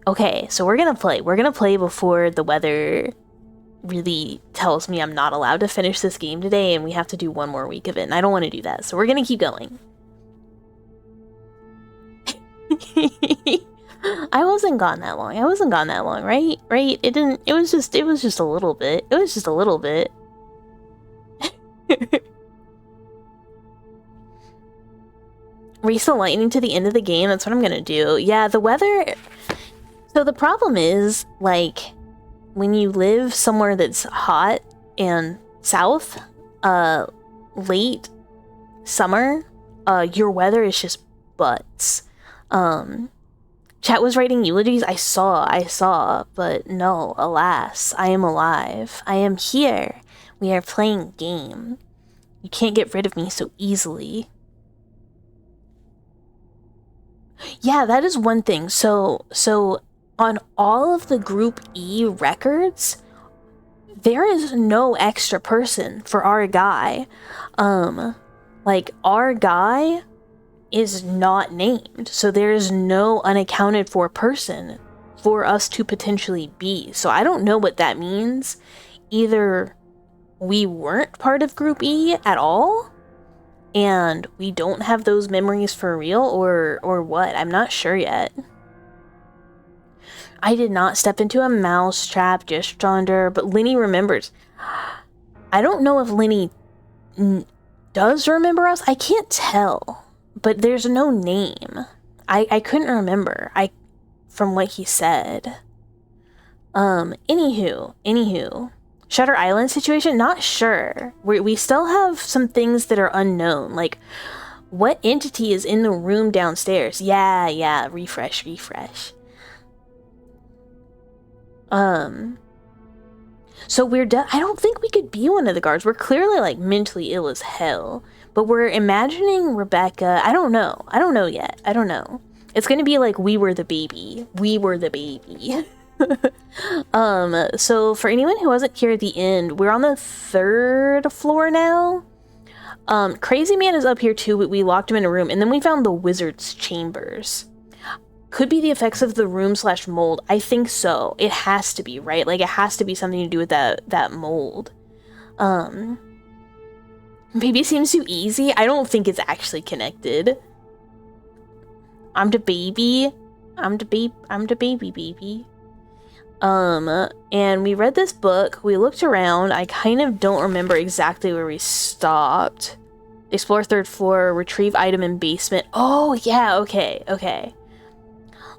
Okay, so we're gonna play. We're gonna play before the weather really tells me I'm not allowed to finish this game today and we have to do one more week of it, and I don't want to do that, so we're gonna keep going. I wasn't gone that long. Right? It was just a little bit. Race the lightning to the end of the game, that's what I'm gonna do. Yeah, the weather... So the problem is, like, when you live somewhere that's hot and south, late summer, your weather is just butts. Chat was writing eulogies. I saw, but no, alas, I am alive. I am here. We are playing game. You can't get rid of me so easily. Yeah, that is one thing. So on all of the Group E records, there is no extra person for our guy. Like, our guy is not named, so there is no unaccounted for person for us to potentially be. So I don't know what that means. Either we weren't part of Group E at all, and we don't have those memories for real, or what? I'm not sure yet. I did not step into a mouse trap, just under, but Lenny remembers. I don't know if Lenny does remember us. I can't tell, but there's no name. I couldn't remember from what he said. Anywho. Shutter Island situation? Not sure. We still have some things that are unknown, like what entity is in the room downstairs? Yeah, refresh. So we're I don't think we could be one of the guards. We're clearly, like, mentally ill as hell, but we're imagining Rebecca. I don't know yet. I don't know. It's gonna be like we were the baby. So for anyone who wasn't here at the end, we're on the 3rd floor now. Crazy Man is up here too, but we locked him in a room, and then we found the wizard's chambers. Could be the effects of the room/mold. I think so. It has to be, right? Like, it has to be something to do with that mold. Maybe it seems too easy. I don't think it's actually connected. I'm the baby. And we read this book. We looked around. I kind of don't remember exactly where we stopped. Explore 3rd floor. Retrieve item in basement. Oh, yeah. Okay.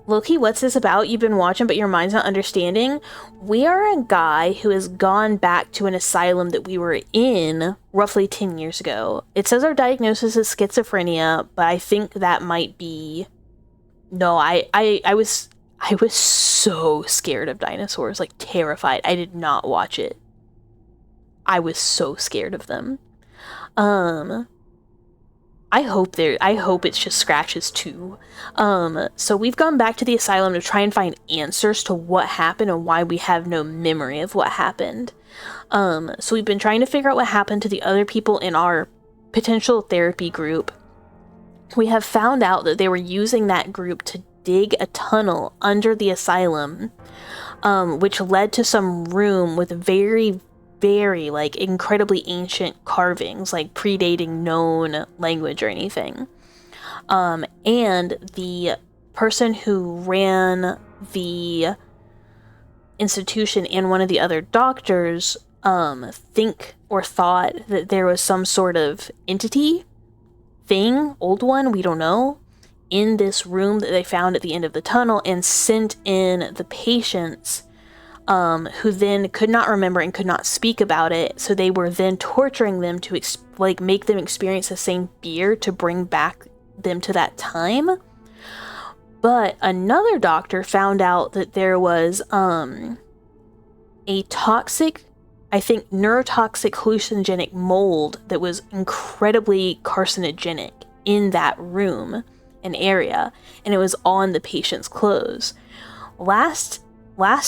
Loki, what's this about? You've been watching, but your mind's not understanding. We are a guy who has gone back to an asylum that we were in roughly 10 years ago. It says our diagnosis is schizophrenia, but I think that might be... No, I was so scared of dinosaurs, like terrified. I did not watch it. I was so scared of them. I hope it's just scratches too. So we've gone back to the asylum to try and find answers to what happened and why we have no memory of what happened. So we've been trying to figure out what happened to the other people in our potential therapy group. We have found out that they were using that group to dig a tunnel under the asylum, which led to some room with very, very, like, incredibly ancient carvings, like predating known language or anything. And the person who ran the institution and one of the other doctors thought that there was some sort of entity thing, old one, we don't know, in this room that they found at the end of the tunnel, and sent in the patients who then could not remember and could not speak about it, so they were then torturing them to make them experience the same fear to bring back them to that time. But another doctor found out that there was a toxic, I think neurotoxic hallucinogenic mold that was incredibly carcinogenic in that room and area, and it was on the patient's clothes. Last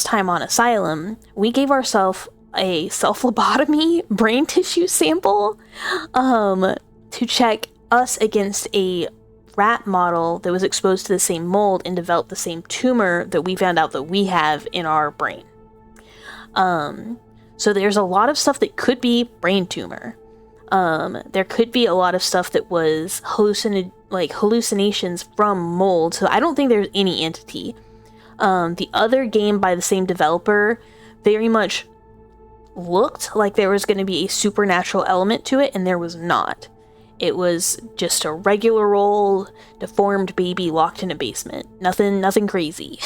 time on Asylum, we gave ourselves a self-lobotomy brain tissue sample to check us against a rat model that was exposed to the same mold and developed the same tumor that we found out that we have in our brain. So there's a lot of stuff that could be brain tumor. There could be a lot of stuff that was hallucinations from mold, so I don't think there's any entity. The other game by the same developer very much looked like there was going to be a supernatural element to it, and there was not. It was just a regular old deformed baby locked in a basement. Nothing crazy.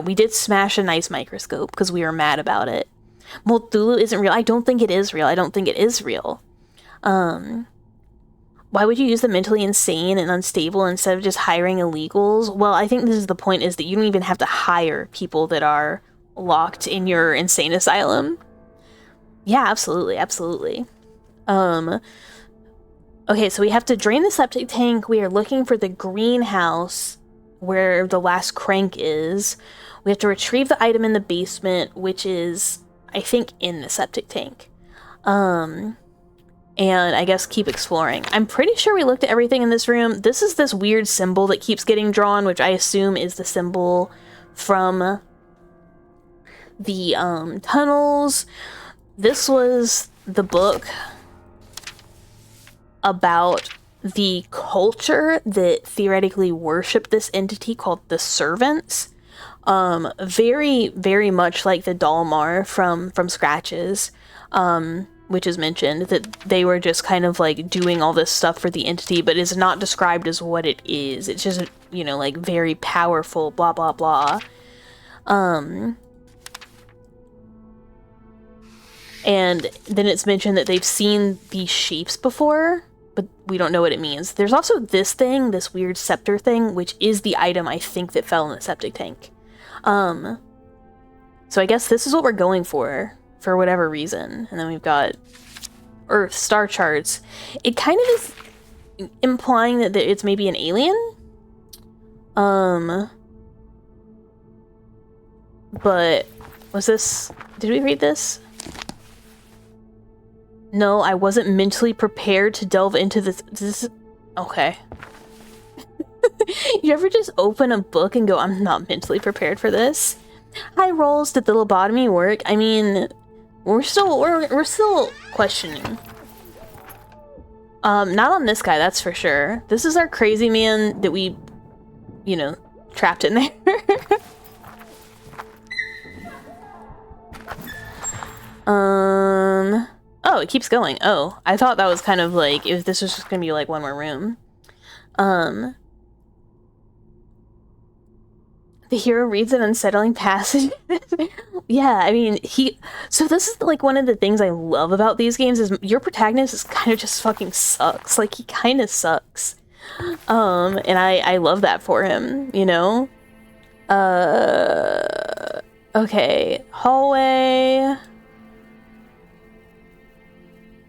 We did smash an ice microscope because we were mad about it. Molthulu isn't real. I don't think it is real. Why would you use the mentally insane and unstable instead of just hiring illegals? Well, I think this is the point, is that you don't even have to hire people that are locked in your insane asylum. Yeah, absolutely. Okay, so we have to drain the septic tank. We are looking for the greenhouse where the last crank is. We have to retrieve the item in the basement, which is, I think, in the septic tank. And I guess keep exploring. I'm pretty sure we looked at everything in this room. This is this weird symbol that keeps getting drawn, which I assume is the symbol from the tunnels. This was the book about the culture that theoretically worshipped this entity called the Servants. Very, very much like the Dalmar from Scratches, which is mentioned, that they were just kind of like doing all this stuff for the entity, but is not described as what it is. It's just, like very powerful, blah, blah, blah. And then it's mentioned that they've seen these shapes before, but we don't know what it means. There's also this thing, this weird scepter thing, which is the item I think that fell in the septic tank. So I guess this is what we're going for whatever reason. And then we've got Earth, star charts. It kind of is implying that it's maybe an alien. But was this... Did we read this? No, I wasn't mentally prepared to delve into this. Okay. You ever just open a book and go, I'm not mentally prepared for this? High rolls, did the lobotomy work? I mean, we're still questioning. Not on this guy, that's for sure. This is our crazy man that we, trapped in there. Oh, it keeps going. Oh, I thought that was kind of like, if this was just gonna be like one more room. The hero reads an unsettling passage. Yeah, I mean, so this is like one of the things I love about these games is your protagonist is kind of just fucking sucks. Like, he kind of sucks. And I love that for him, Okay, hallway.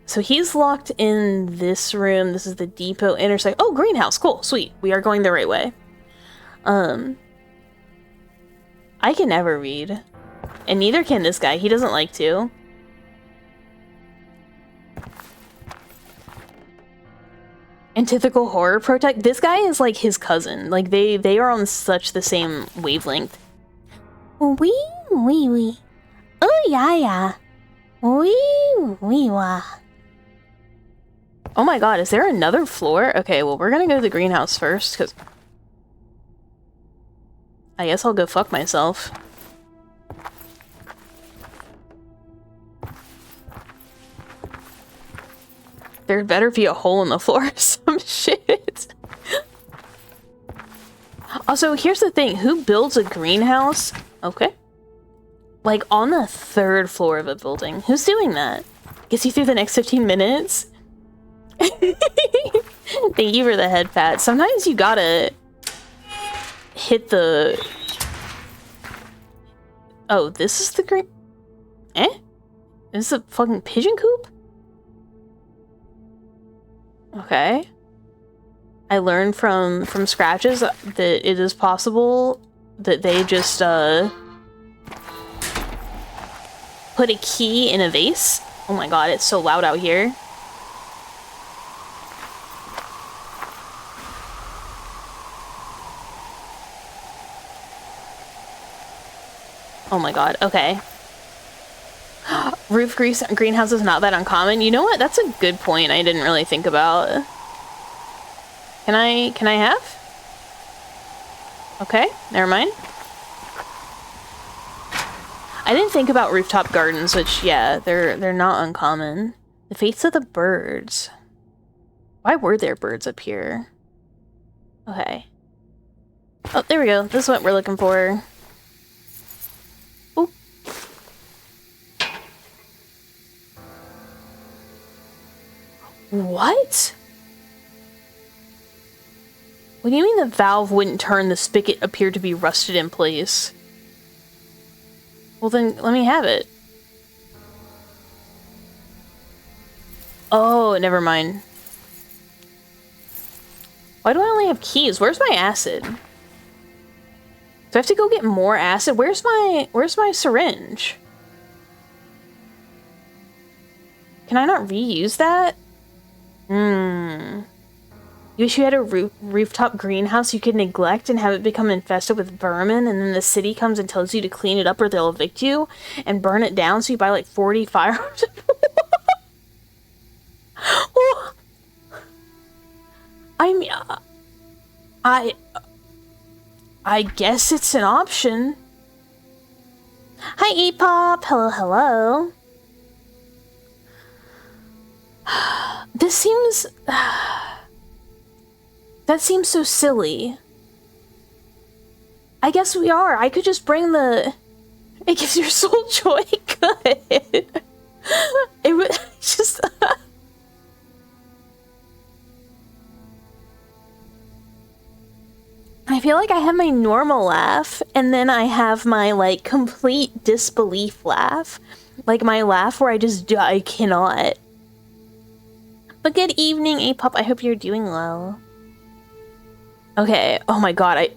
So he's locked in this room. This is the depot intersection. Oh, greenhouse. Cool. Sweet. We are going the right way. I can never read. And neither can this guy. He doesn't like to. Antithetical horror protect. This guy is like his cousin. Like they are on such the same wavelength. Wee wee wee. Oh yeah yeah. Wee wee wah. Oh my god, is there another floor? Okay, well we're gonna go to the greenhouse first, because I guess I'll go fuck myself. There better be a hole in the floor or some shit. Also, here's the thing. Who builds a greenhouse? Okay. Like, on the 3rd floor of a building. Who's doing that? Gets you through the next 15 minutes? Thank you for the head pat. Sometimes you gotta hit the... Oh, this is the green... Eh? Is this a fucking pigeon coop? Okay. I learned from Scratches that it is possible that they just put a key in a vase. Oh my god, it's so loud out here. Oh my god, okay. Roof greenhouse is not that uncommon. You know what? That's a good point I didn't really think about. Can I have? Okay, never mind. I didn't think about rooftop gardens, which, yeah, they're not uncommon. The fates of the birds. Why were there birds up here? Okay. Oh, there we go. This is what we're looking for. Oop. What? What do you mean the valve wouldn't turn? The spigot appeared to be rusted in place. Well then, let me have it. Oh, never mind. Why do I only have keys? Where's my acid? Do I have to go get more acid? Where's my syringe? Can I not reuse that? You wish you had a rooftop greenhouse you could neglect and have it become infested with vermin, and then the city comes and tells you to clean it up or they'll evict you and burn it down, so you buy like 40 firearms. I mean, I guess it's an option. Hi, E-Pop. Hello, hello. This seems... that seems so silly. I guess we are. I could just bring the... It gives your soul joy. Good. It would just... I feel like I have my normal laugh, and then I have my, like, complete disbelief laugh. Like, my laugh where I cannot. But good evening, A-Pop. I hope you're doing well. Okay, oh my god,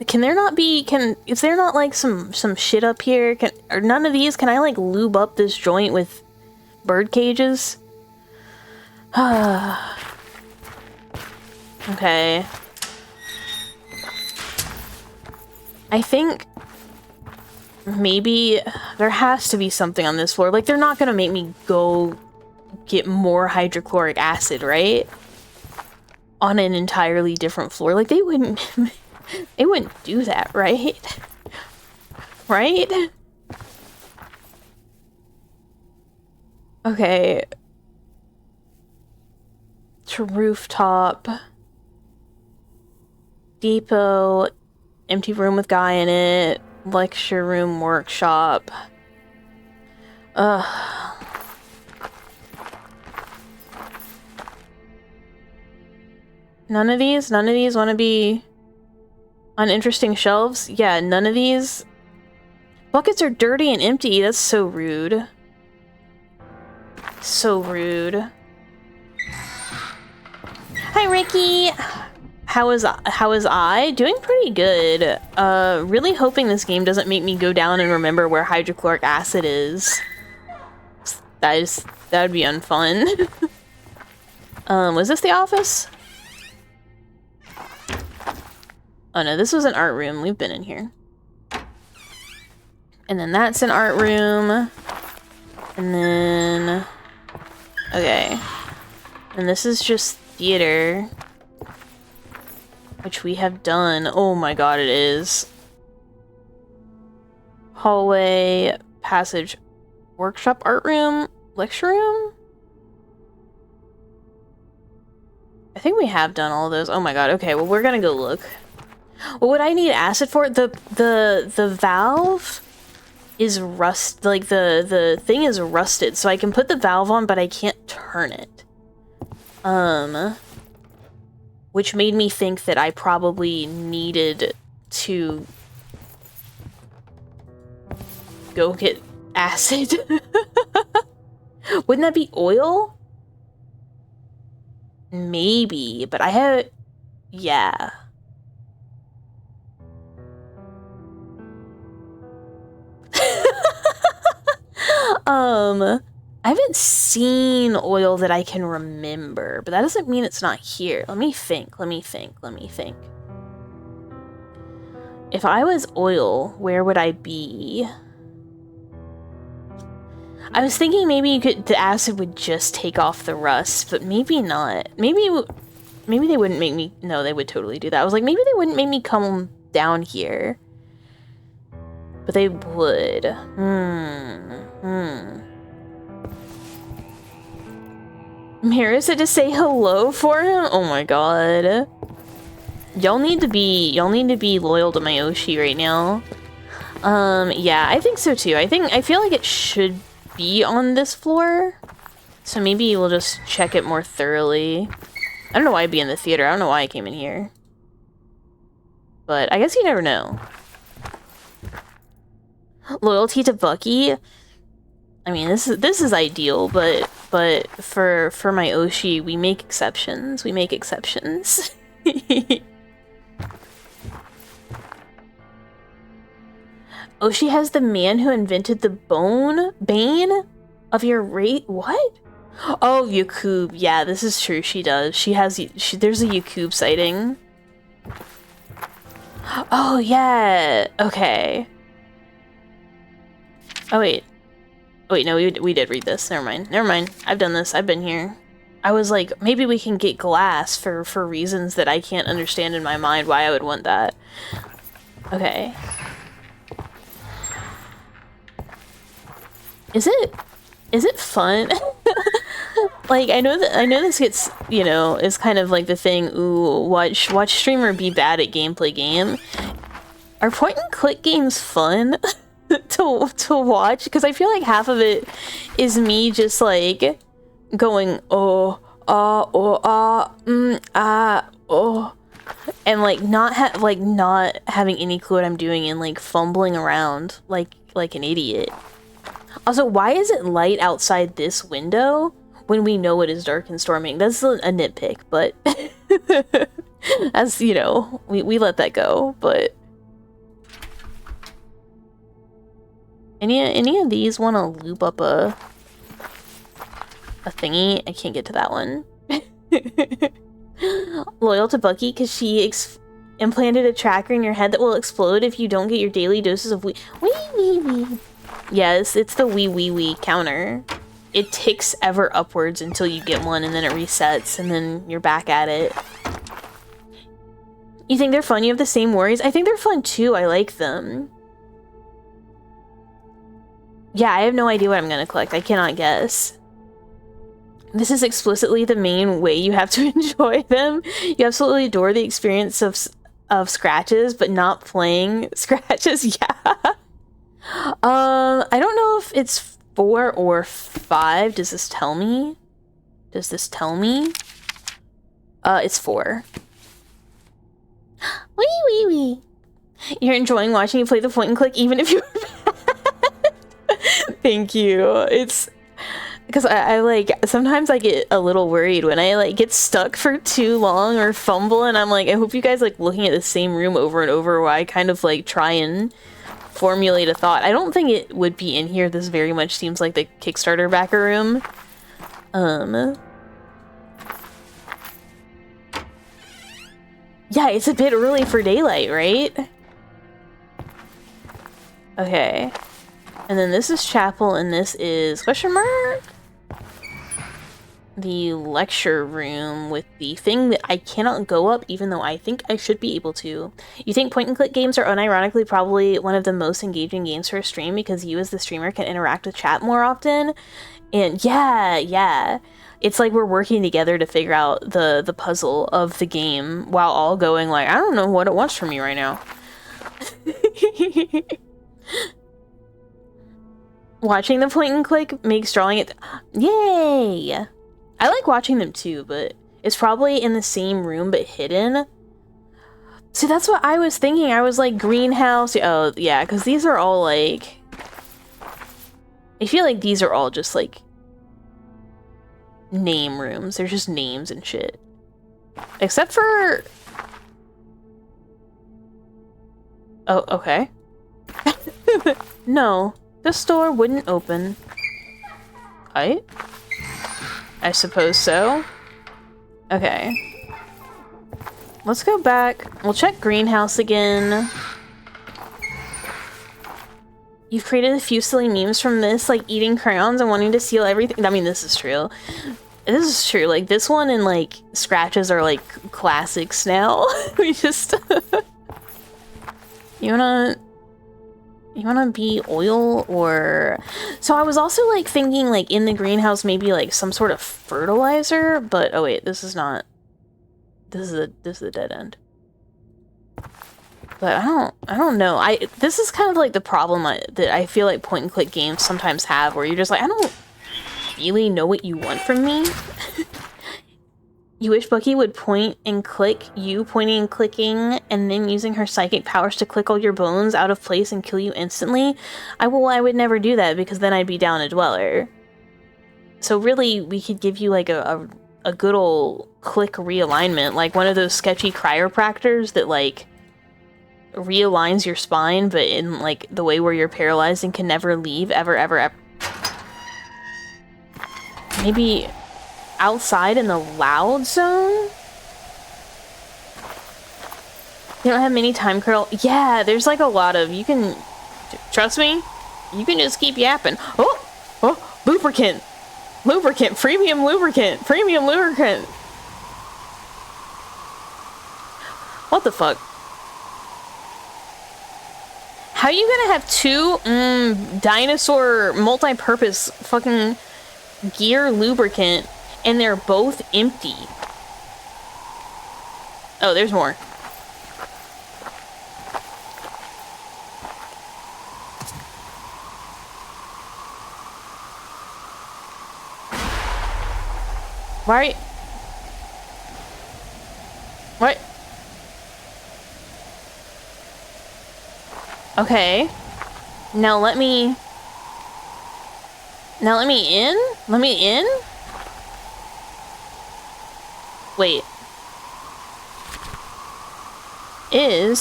can there not be, is there not, like, some shit up here? Or none of these? Can I, like, lube up this joint with bird cages? Okay. I think maybe there has to be something on this floor. Like, they're not gonna make me go get more hydrochloric acid, right? On an entirely different floor. Like, they wouldn't do that, right? Right? Okay. To rooftop. Depot. Empty room with guy in it. Lecture room, workshop. Ugh. None of these want to be on interesting shelves? Yeah, none of these. Buckets are dirty and empty. That's so rude. So rude. Hi, Ricky. How is I? Doing pretty good. Really hoping this game doesn't make me go down and remember where hydrochloric acid is. That would be unfun. Was this the office? Oh no, this was an art room. We've been in here. And then that's an art room. And then... Okay. And this is just theater. Which we have done. Oh my god, it is. Hallway, passage, workshop, art room, lecture room? I think we have done all of those. Oh my god, okay, well we're gonna go look. What would I need acid for? The valve is like the thing is rusted, so I can put the valve on, but I can't turn it. Which made me think that I probably needed to go get acid. Wouldn't that be oil? Maybe, but I have... Yeah. I haven't seen oil that I can remember, but that doesn't mean it's not here. Let me think. If I was oil, where would I be? I was thinking maybe the acid would just take off the rust, but maybe not. Maybe they wouldn't make me... No, they would totally do that. I was like, maybe they wouldn't make me come down here. But they would. Mira said to say hello for him? Oh my god. Y'all need to be loyal to my Oshi right now. Yeah, I think so too. I feel like it should be on this floor. So maybe we'll just check it more thoroughly. I don't know why I'd be in the theater. I don't know why I came in here. But I guess you never know. Loyalty to Bucky? I mean, this is ideal, but for my Oshi, we make exceptions. We make exceptions. Oshi has the man who invented the bane of your rate. What? Oh, Yakub. Yeah, this is true. She does. There's a Yakub sighting. Oh yeah. Okay. Oh wait. Wait, no, we did read this. Never mind. Never mind. I've done this. I've been here. I was like, maybe we can get glass for reasons that I can't understand in my mind why I would want that. Okay. Is it fun? Like, I know this gets, you know, is kind of like the thing, ooh, watch streamer be bad at gameplay game. Are point and click games fun to watch? Because I feel like half of it is me just like going oh and like not having any clue what I'm doing and like fumbling around like an idiot. Also, why is it light outside this window when we know it is dark and storming? That's a nitpick, but as you know, we let that go. But any of these want to loop up a thingy? I can't get to that one. Loyal to Bucky because she implanted a tracker in your head that will explode if you don't get your daily doses of wee. Yes, it's the wee counter. It ticks ever upwards until you get one, and then it resets, and then you're back at it. You think they're fun? You have the same worries? I think they're fun too. I like them. Yeah, I have no idea what I'm gonna collect. I cannot guess. This is explicitly the main way you have to enjoy them. You absolutely adore the experience of scratches, but not playing scratches. Yeah. I don't know if it's 4 or 5. Does this tell me? It's 4. Wee. You're enjoying watching you play the point and click even if you're bad. Thank you. It's because I like, sometimes I get a little worried when I like get stuck for too long or fumble, and I'm like, I hope you guys like looking at the same room over and over where I kind of like try and formulate a thought. I don't think it would be in here. This very much seems like the Kickstarter backer room. Yeah, it's a bit early for daylight, right? Okay. And then this is chapel, and this is question mark? The lecture room with the thing that I cannot go up, even though I think I should be able to. You think point and click games are unironically probably one of the most engaging games for a stream because you as the streamer can interact with chat more often? And yeah. It's like we're working together to figure out the puzzle of the game while all going like, I don't know what it wants from me right now. Watching the point and click makes drawing it... Yay! I like watching them too, but it's probably in the same room but hidden. See, that's what I was thinking. I was like, greenhouse. Oh, yeah, because these are all like... I feel like these are all just like name rooms. They're just names and shit. Except for... Oh, okay. No, this door wouldn't open. Right? I suppose so. Okay. Let's go back. We'll check greenhouse again. You've created a few silly memes from this, like eating crayons and wanting to steal everything. I mean, this is true. This is true. Like, this one and, like, scratches are, like, classics now. We just... You wanna be oil or... So I was also, like, thinking, like, in the greenhouse, maybe, like, some sort of fertilizer, but... Oh, wait, this is not... This is a dead end. But I don't know. This is kind of, like, the problem that I feel like point-and-click games sometimes have, where you're just like, I don't really know what you want from me. You wish Bucky would point and click you pointing and clicking and then using her psychic powers to click all your bones out of place and kill you instantly. I would never do that because then I'd be down a dweller. So really we could give you like a good old click realignment, like one of those sketchy chiropractors that like realigns your spine but in like the way where you're paralyzed and can never leave ever. Maybe outside in the loud zone? You don't have many time curl? Yeah, there's like a lot of, you can, trust me, you can just keep yapping. Oh, lubricant, premium lubricant. What the fuck? How are you gonna have two dinosaur multi-purpose fucking gear lubricant and they're both empty? Oh, there's more. Right? What? Okay. Now let me in? Let me in? Wait.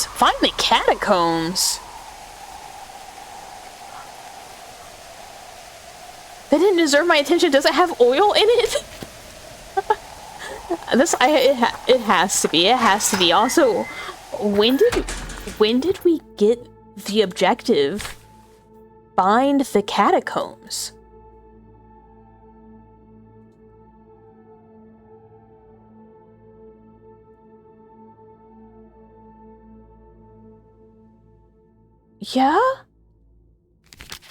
Find the catacombs. That didn't deserve my attention. Does it have oil in it? It has to be. It has to be. Also, when did we get the objective? Find the catacombs. Yeah?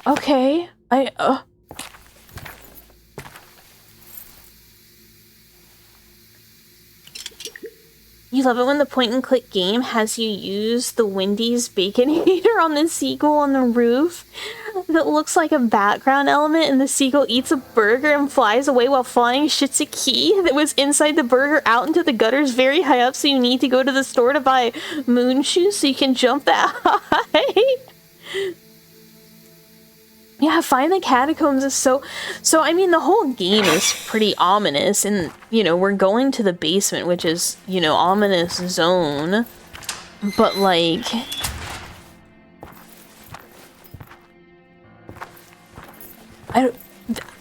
Okay. You love it when the point-and-click game has you use the Wendy's Baconator on the seagull on the roof that looks like a background element, and the seagull eats a burger and flies away while flying, shits a key that was inside the burger out into the gutters very high up, so you need to go to the store to buy moon shoes so you can jump that high. Yeah, find the catacombs is so I mean, the whole game is pretty ominous, and, you know, we're going to the basement, which is, you know, ominous zone, but, like...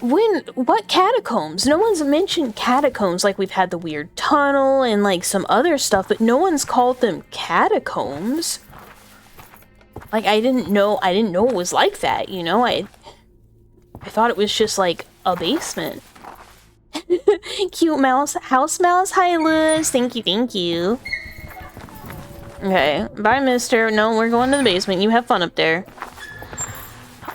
What catacombs? No one's mentioned catacombs. Like, we've had the weird tunnel and, like, some other stuff, but no one's called them catacombs. Like, I didn't know it was like that, you know? I thought it was just, like, a basement. Cute mouse. House mouse. Hi, Luz. Thank you. Okay. Bye, mister. No, we're going to the basement. You have fun up there.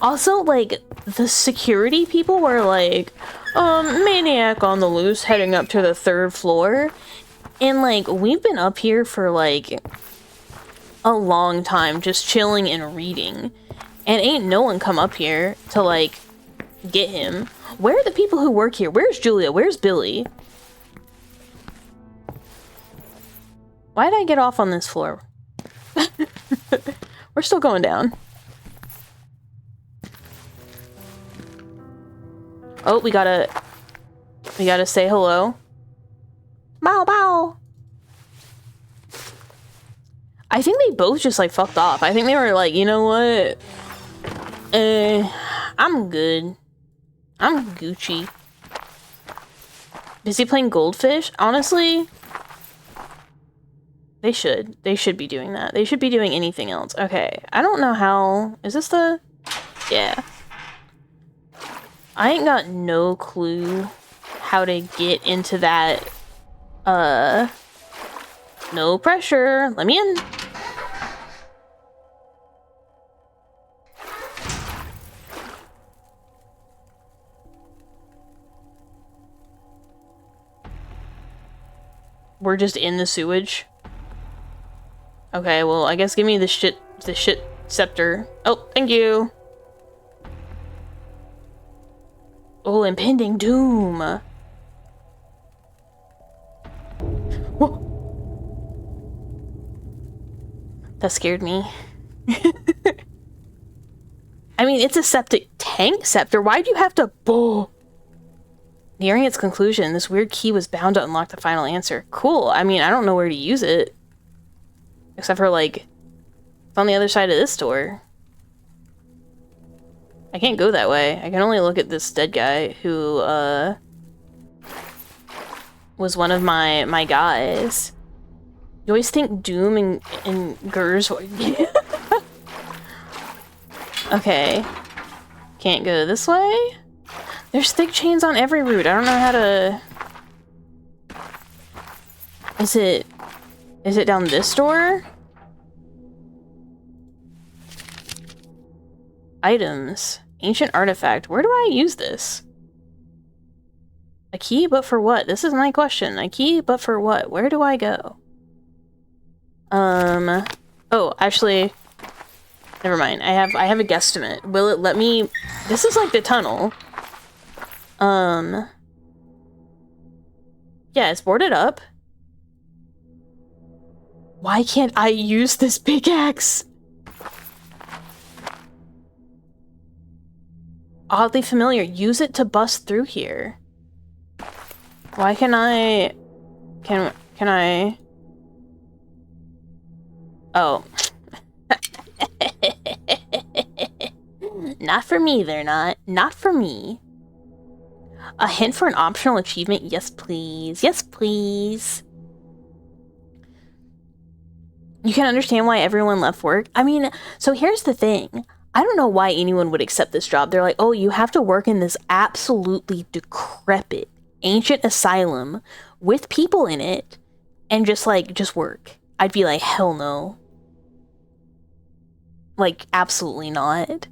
Also, like, the security people were like, maniac on the loose heading up to the 3rd floor. And, like, we've been up here for, like... a long time just chilling and reading, and ain't no one come up here to like get him. Where are the people who work here? Where's Julia? Where's Billy? Why did I get off on this floor? We're still going down. Oh, we gotta say hello. Bow bow. I think they both just, like, fucked off. I think they were like, you know what? I'm good. I'm Gucci. Is he playing Goldfish? Honestly, they should. They should be doing that. They should be doing anything else. Okay. I don't know how... Is this the... Yeah. I ain't got no clue how to get into that, no pressure. Let me in. We're just in the sewage. Okay, well, I guess give me the shit scepter. Oh, thank you. Oh, impending doom. Whoa. That scared me. I mean, it's a septic tank scepter. Why do you have to... Bull? Nearing its conclusion, this weird key was bound to unlock the final answer. Cool. I mean, I don't know where to use it. Except for, like, it's on the other side of this door. I can't go that way. I can only look at this dead guy who, was one of my guys. You always think Doom and Gers... Okay. Can't go this way? There's thick chains on every route. I don't know how to... Is it down this door? Items. Ancient artifact. Where do I use this? A key, but for what? This is my question. A key, but for what? Where do I go? Oh, actually... Never mind. I have a guesstimate. Will it let me... This is like the tunnel. Yeah, it's boarded up. Why can't I use this pickaxe? Oddly familiar. Use it to bust through here. Why can I... Can I... Oh. Not for me, they're not. Not for me. A hint for an optional achievement? Yes, please. Yes, please. You can understand why everyone left work. I mean, so here's the thing. I don't know why anyone would accept this job. They're like, oh, you have to work in this absolutely decrepit ancient asylum with people in it and just work. I'd be like, hell no. Like, absolutely not.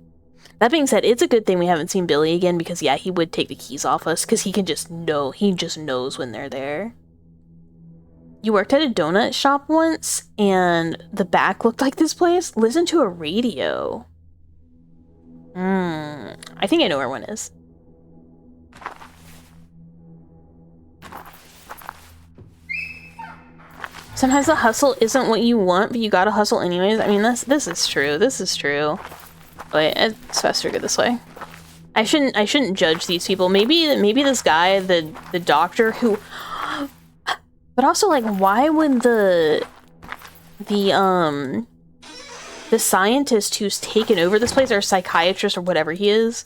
That being said, it's a good thing we haven't seen Billy again because, yeah, he would take the keys off us because he just knows when they're there. You worked at a donut shop once and the back looked like this place? Listen to a radio. I think I know where one is. Sometimes the hustle isn't what you want, but you gotta hustle anyways. I mean, this is true. This is true. Wait, it's faster to go this way. I shouldn't judge these people. Maybe this guy, the doctor who... But also, like, why would the scientist who's taken over this place, or psychiatrist or whatever he is,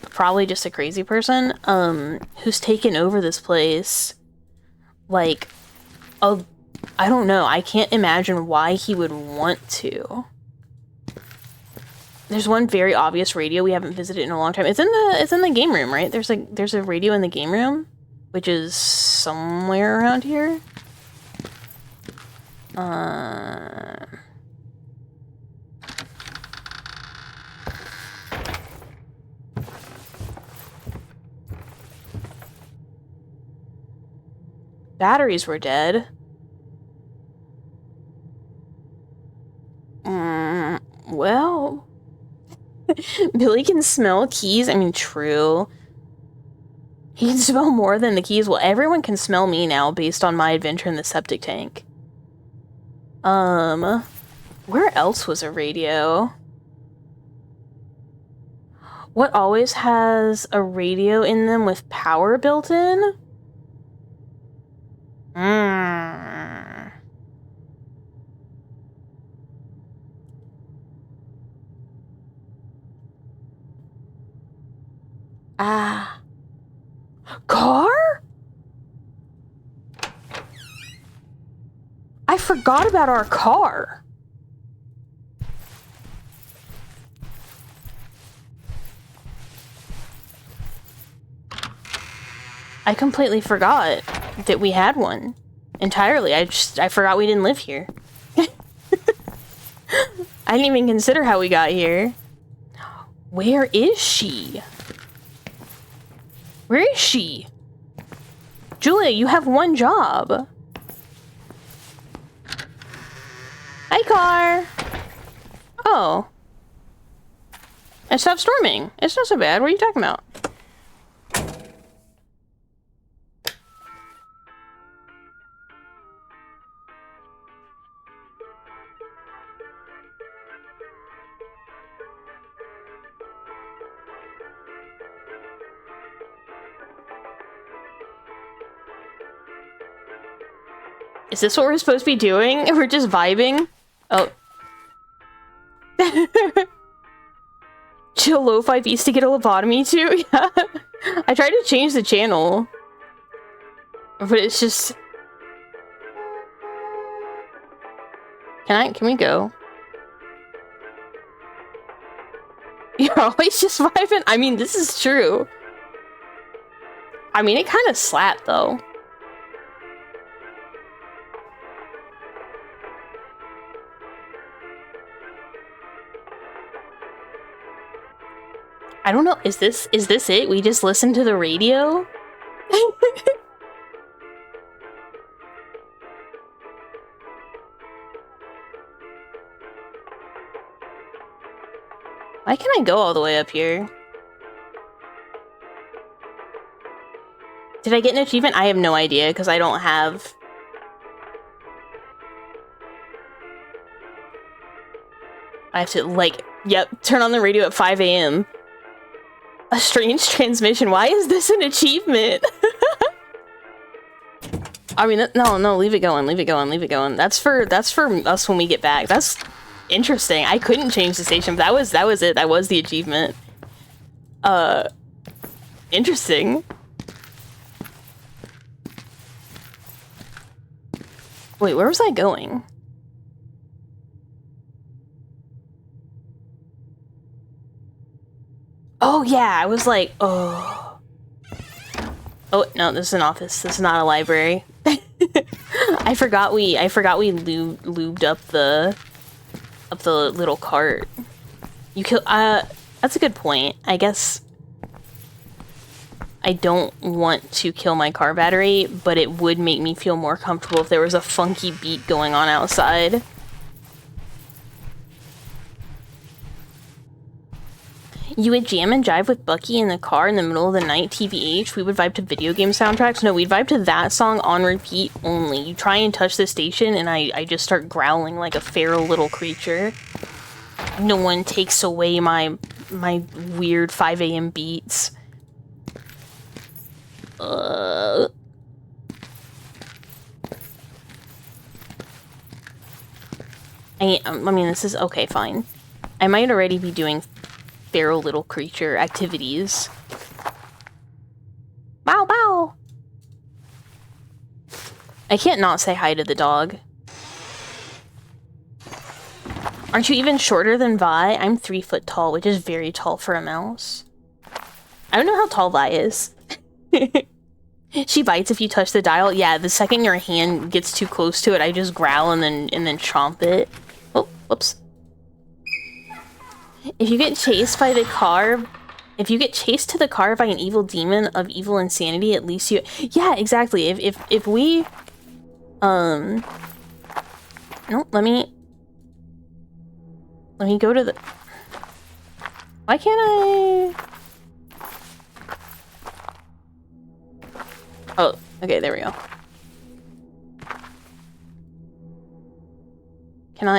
probably just a crazy person, who's taken over this place, like, I don't know. I can't imagine why he would want to. There's one very obvious radio we haven't visited in a long time. It's in the game room, right? There's a radio in the game room, which is somewhere around here. Batteries were dead. Well, Billy can smell keys. I mean, true. He can smell more than the keys. Well, everyone can smell me now based on my adventure in the septic tank. Where else was a radio? What always has a radio in them with power built in? Car? I forgot about our car. I completely forgot that we had one. Entirely. I forgot we didn't live here. I didn't even consider how we got here. Where is she? Where is she? Julia, you have one job. Hi, car. Oh. It stopped storming. It's not so bad. What are you talking about? Is this what we're supposed to be doing? We're just vibing? Oh. Chill lo-fi beats to get a lobotomy too? Yeah. I tried to change the channel. But it's just... Can we go? You're always just vibing? I mean, this is true. I mean, it kind of slapped though. I don't know, is this it? We just listen to the radio? Why can't I go all the way up here? Did I get an achievement? I have no idea, because I don't have... I have to, like, yep, turn on the radio at 5 a.m. A strange transmission. Why is this an achievement? I mean, no, leave it going, leave it going, leave it going. That's for us when we get back. That's interesting. I couldn't change the station, but that was it. That was the achievement. Interesting. Wait, where was I going? Oh yeah, I was like, oh. Oh no, this is an office. This is not a library. I forgot we lubed up the little cart. You kill. That's a good point. I guess I don't want to kill my car battery, but it would make me feel more comfortable if there was a funky beat going on outside. You would jam and jive with Bucky in the car in the middle of the night, TBH. We would vibe to video game soundtracks. No, we'd vibe to that song on repeat only. You try and touch the station and I just start growling like a feral little creature. No one takes away my weird 5 a.m. beats. I mean, this is okay, fine. I might already be doing feral little creature activities. Bow bow! I can't not say hi to the dog. Aren't you even shorter than Vi? I'm 3 foot tall, which is very tall for a mouse. I don't know how tall Vi is. She bites if you touch the dial. Yeah, the second your hand gets too close to it, I just growl and then chomp it. Oh, whoops. If you get chased to the car by an evil demon of evil insanity, at least you... Yeah, exactly. If we... No, let me go to the... Why can't I... Oh, okay, there we go. Can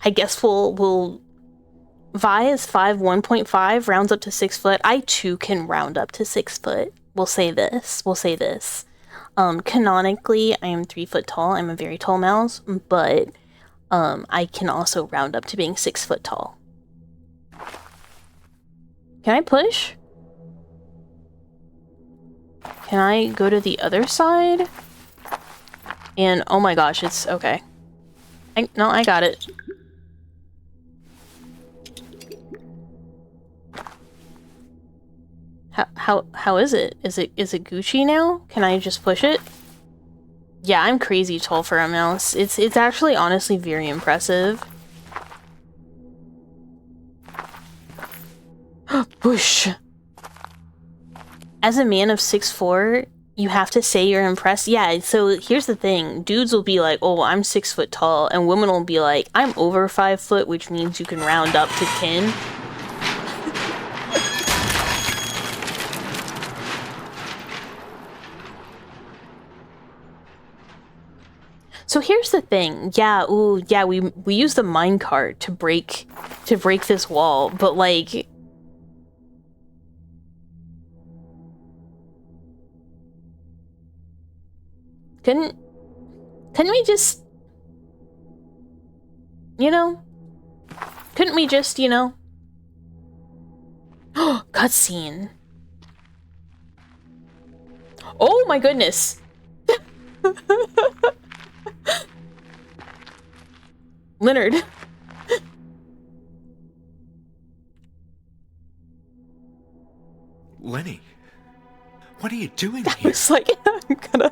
I guess we'll... Vi is 5'1.5", rounds up to 6 foot. I too can round up to 6 foot. We'll say this. Canonically, I am 3 foot tall. I'm a very tall mouse, but I can also round up to being 6 foot tall. Can I push? Can I go to the other side? And oh my gosh, it's okay. No, I got it. How is it? Is it Gucci now? Can I just push it? Yeah, I'm crazy tall for a mouse. It's actually honestly very impressive. Whoosh. As a man of 6'4", you have to say you're impressed. Yeah, so here's the thing. Dudes will be like, oh, I'm 6 foot tall, and women will be like, I'm over 5 foot, which means you can round up to 10. So here's the thing. Yeah, ooh, yeah, we use the minecart to break this wall, but like couldn't we just, you know? Couldn't we just, you know? Cutscene. Oh my goodness. Leonard. Lenny, what are you doing I here? was like, I'm gonna...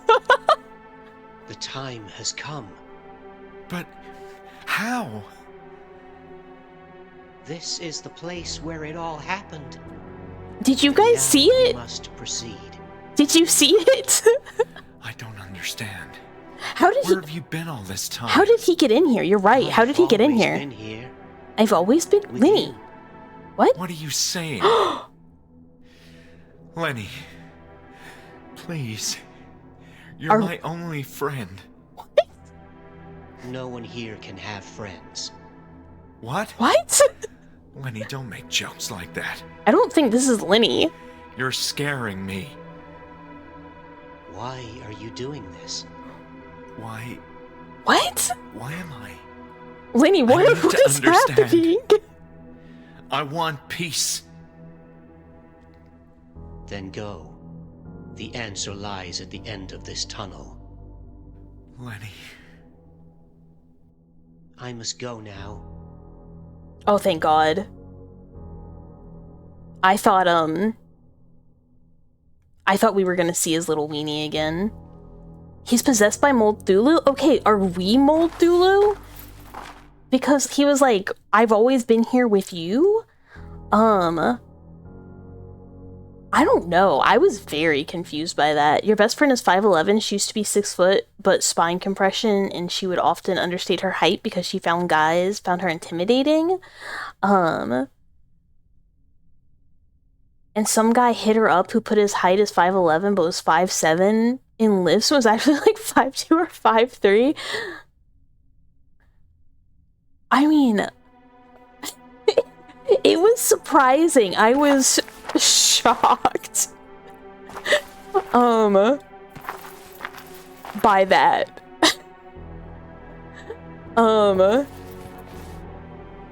The time has come. But how? This is the place where it all happened. Did you guys see We it? must proceed. Did you see it? I don't understand. How did Where have you been all this time? How did he get in here? You're right. How did he get in I've here? always been here I've always been with Lenny. you. What? What are you saying? Lenny, please. You're my only friend. No one here can have friends. What? What? Lenny, don't make jokes like that. I don't think this is Lenny. You're scaring me. Why are you doing this? Why What? am I? Lenny, I what need to is understand. happening? I want peace. Then go. The answer lies at the end of this tunnel. Lenny. I must go now. Oh, thank God. I thought we were gonna see his little weenie again. He's possessed by Mold Thulu? Okay, are we Mold Thulu? Because he was like, I've always been here with you? I don't know. I was very confused by that. Your best friend is 5'11". She used to be 6 foot, but spine compression, and she would often understate her height because she found her intimidating. And some guy hit her up who put his height as 5'11", but was 5'7", in lifts was actually like 5'2" or 5'3". I mean, it was surprising. I was shocked by that.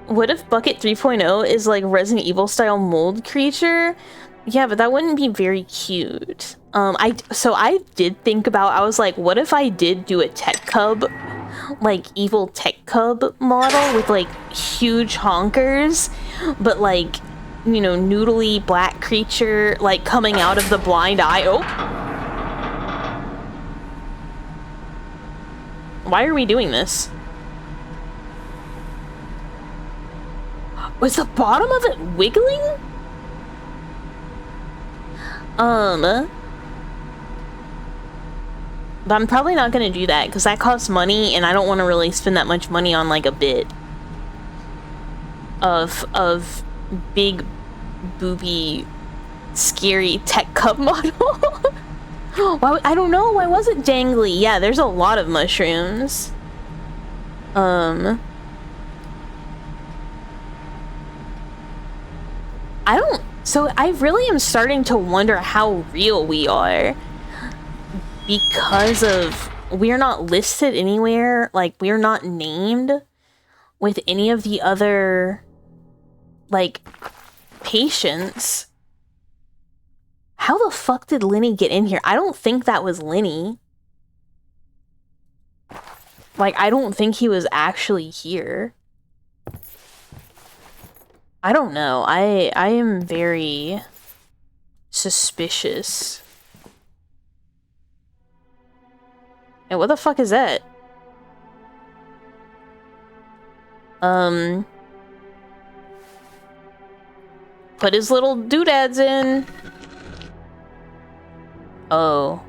What if Bucket 3.0 is like Resident Evil style mold creature? Yeah, but that wouldn't be very cute. I did think about, I was like, what if I did do a tech cub, like evil tech cub model with like huge honkers, but like, you know, noodly black creature like coming out of the blind eye. Oh. Why are we doing this? Was the bottom of it wiggling? But I'm probably not gonna do that because that costs money and I don't want to really spend that much money on like a bit of big booby scary tech cup model. Why, I don't know, why was it dangly? Yeah, there's a lot of mushrooms. So I really am starting to wonder how real we are, because of we're not listed anywhere, like we're not named with any of the other like patients. How the fuck did Lenny get in here? I don't think that was Lenny. Like, I don't think he was actually here. I don't know. I am very Suspicious. And what the fuck is that? Put his little doodads in. Oh.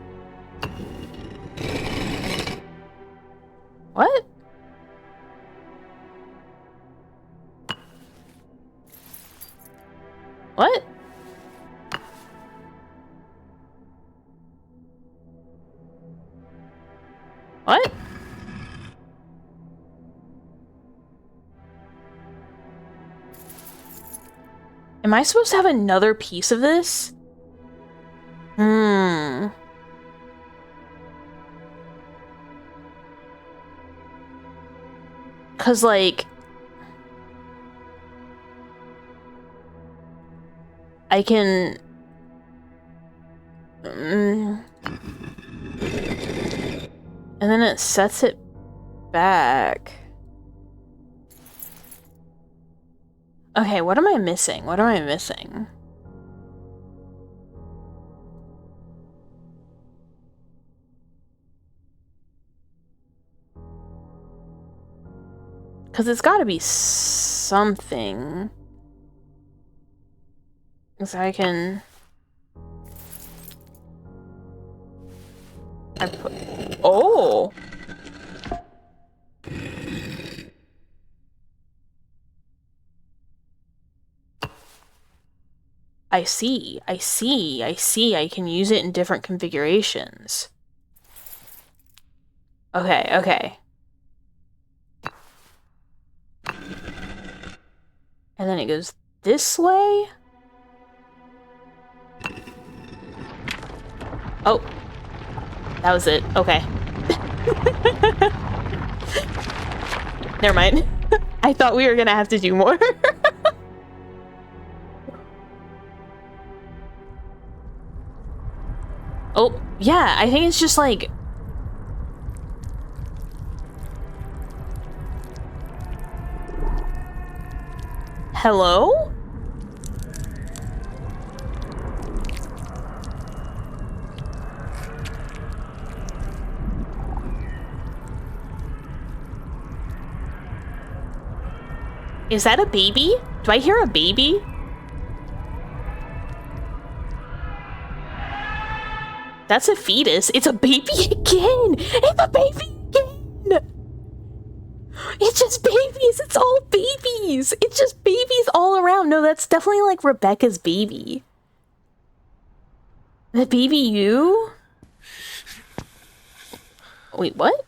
What? What? What? Am I supposed to have another piece of this? Hmm. Cause like... I can... And then it sets it back. Okay, what am I missing? What am I missing? Because it's got to be something. So I can... I put... Oh! I see. I see. I see. I can use it in different configurations. Okay, okay. And then it goes this way? Oh. That was it. Okay. Never mind. I thought we were gonna have to do more. Oh, yeah, I think it's just like... Hello? Is that a baby? Do I hear a baby? That's a fetus. It's a baby again! It's a baby again! It's just babies! It's all babies! It's just babies all around. No, that's definitely like Rebecca's baby. The baby you? Wait, what?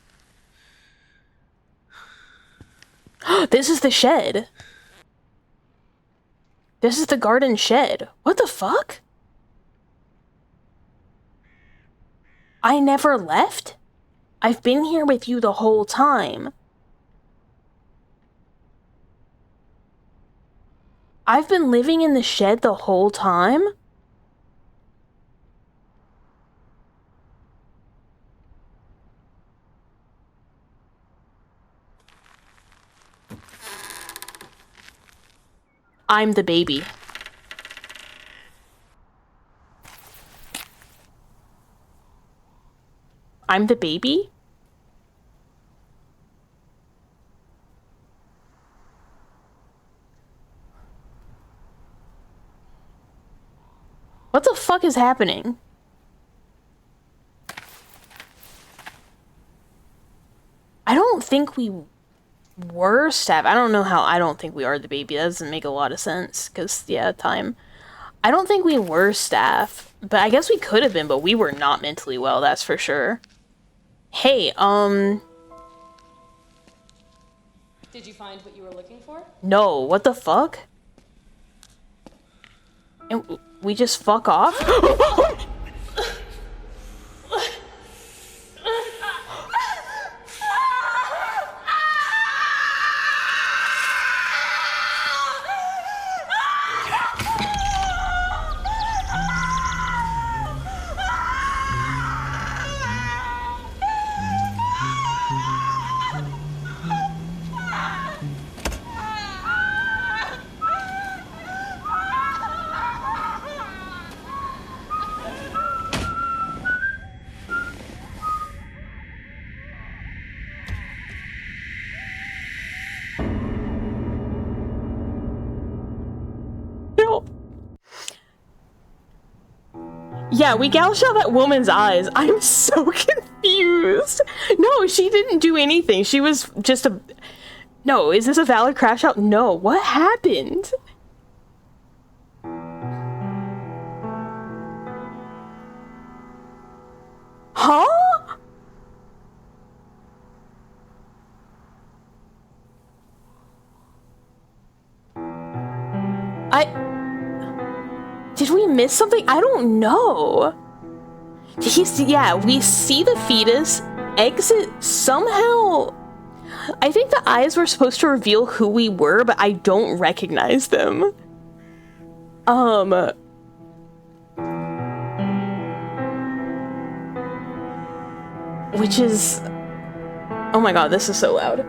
This is the shed. This is the garden shed. What the fuck? I never left? I've been here with you the whole time. I've been living in the shed the whole time? I'm the baby. I'm the baby? What the fuck is happening? I don't think we were staff. I don't know how I don't think we are the baby. That doesn't make a lot of sense, because, yeah, time. I don't think we were staff, but I guess we could have been, but we were not mentally well, that's for sure. Hey, Did you find what you were looking for? no, what the fuck? And we just fuck off? Yeah, we gouged out that woman's eyes. I'm so confused. No, she didn't do anything. She was just a... No, is this a valid crash out? No, what happened? Huh? Did we miss something? I don't know. Yeah, we see the fetus exit somehow. I think the eyes were supposed to reveal who we were, but I don't recognize them. Which is... Oh my god, this is so loud.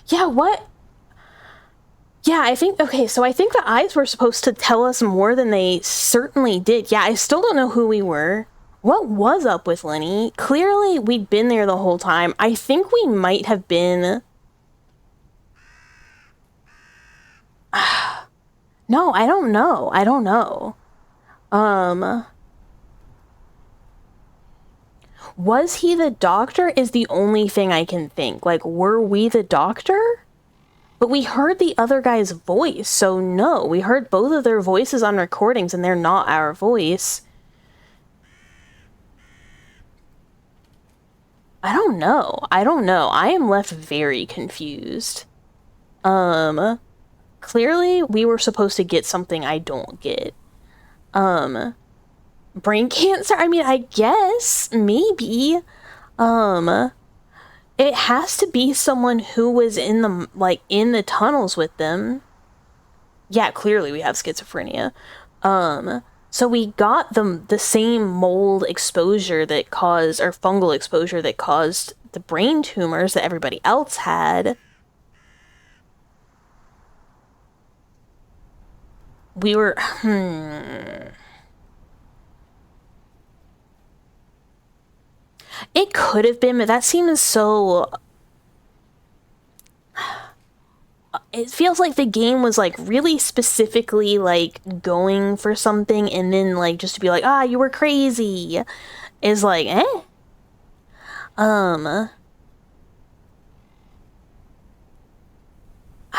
Yeah, what? Yeah, I think... Okay, so I think the eyes were supposed to tell us more than they certainly did. Yeah, I still don't know who we were. What was up with Lenny? Clearly, we'd been there the whole time. I think we might have been... No, I don't know. I don't know. Was he the doctor is the only thing I can think. Like, were we the doctor? But we heard the other guy's voice, so no. We heard both of their voices on recordings, and they're not our voice. I don't know. I don't know. I am left very confused. Clearly, we were supposed to get something I don't get. Brain cancer? I mean, I guess. Maybe. It has to be someone who was in the, like, in the tunnels with them. Yeah, clearly we have schizophrenia. So we got the same mold exposure that caused, or fungal exposure that caused the brain tumors that everybody else had. We were, It could have been, but that seems so... It feels like the game was, like, really specifically, like, going for something, and then, like, just to be like, ah, you were crazy, is like, eh? I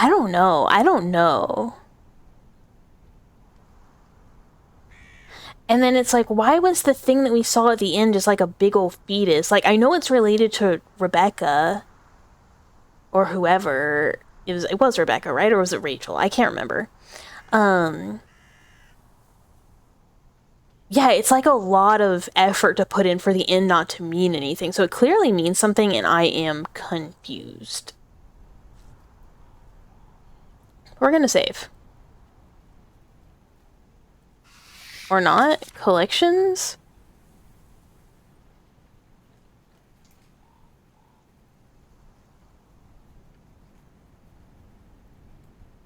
don't know. I don't know. And then it's like, why was the thing that we saw at the end just like a big old fetus? Like, I know it's related to Rebecca or whoever. It was Rebecca, right? Or was it Rachel? I can't remember. Yeah, it's like a lot of effort to put in for the end not to mean anything. So it clearly means something, and I am confused. We're gonna save. Or not? Collections?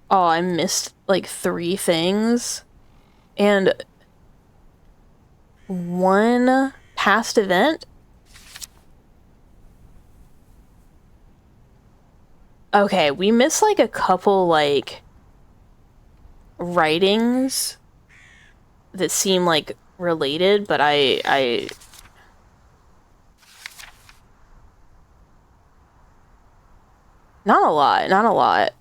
Oh, I missed like 3 things. And 1 past event? Okay, we missed like a couple like writings that seem like related, but I not a lot, not a lot.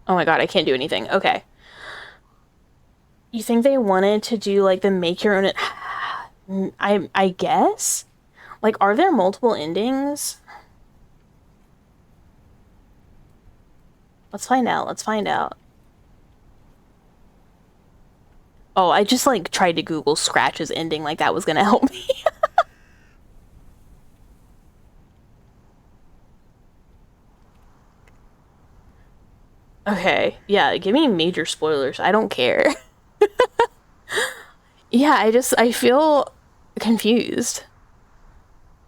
Oh my god, I can't do anything. Okay. You think they wanted to do like the make your own... I guess? Like, are there multiple endings? Let's find out. Let's find out. Oh, I just like tried to Google Scratch's ending like that was gonna help me. Okay, yeah, give me major spoilers. I don't care. Yeah, I feel confused.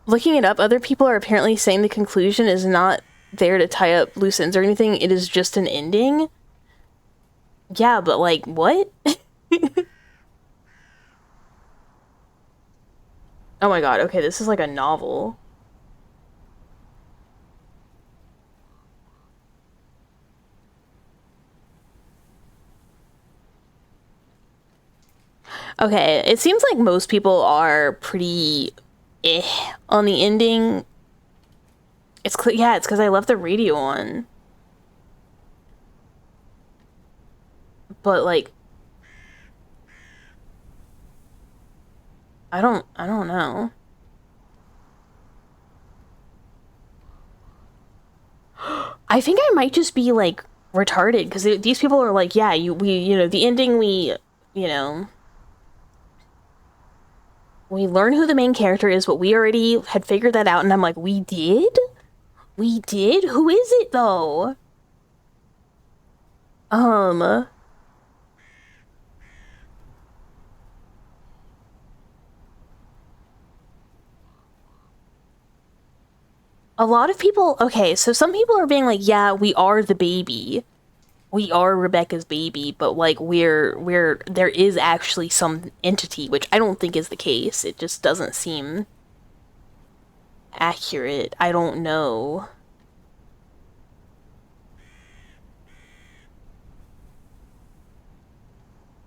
Looking it up, other people are apparently saying the conclusion is not there to tie up loose ends or anything. It is just an ending. Yeah, but like, what? Oh my god, okay, this is like a novel. Okay, it seems like most people are pretty on the ending. Yeah, it's because I left the radio on. But like, I don't know. I think I might just be like retarded because these people are like, yeah, the ending, you know, we learn who the main character is, but we already had figured that out, and I'm like, we did? We did? Who is it though? A lot of people, okay, so some people are being like, yeah, we are the baby. We are Rebecca's baby, but like there is actually some entity, which I don't think is the case. It just doesn't seem accurate. I don't know.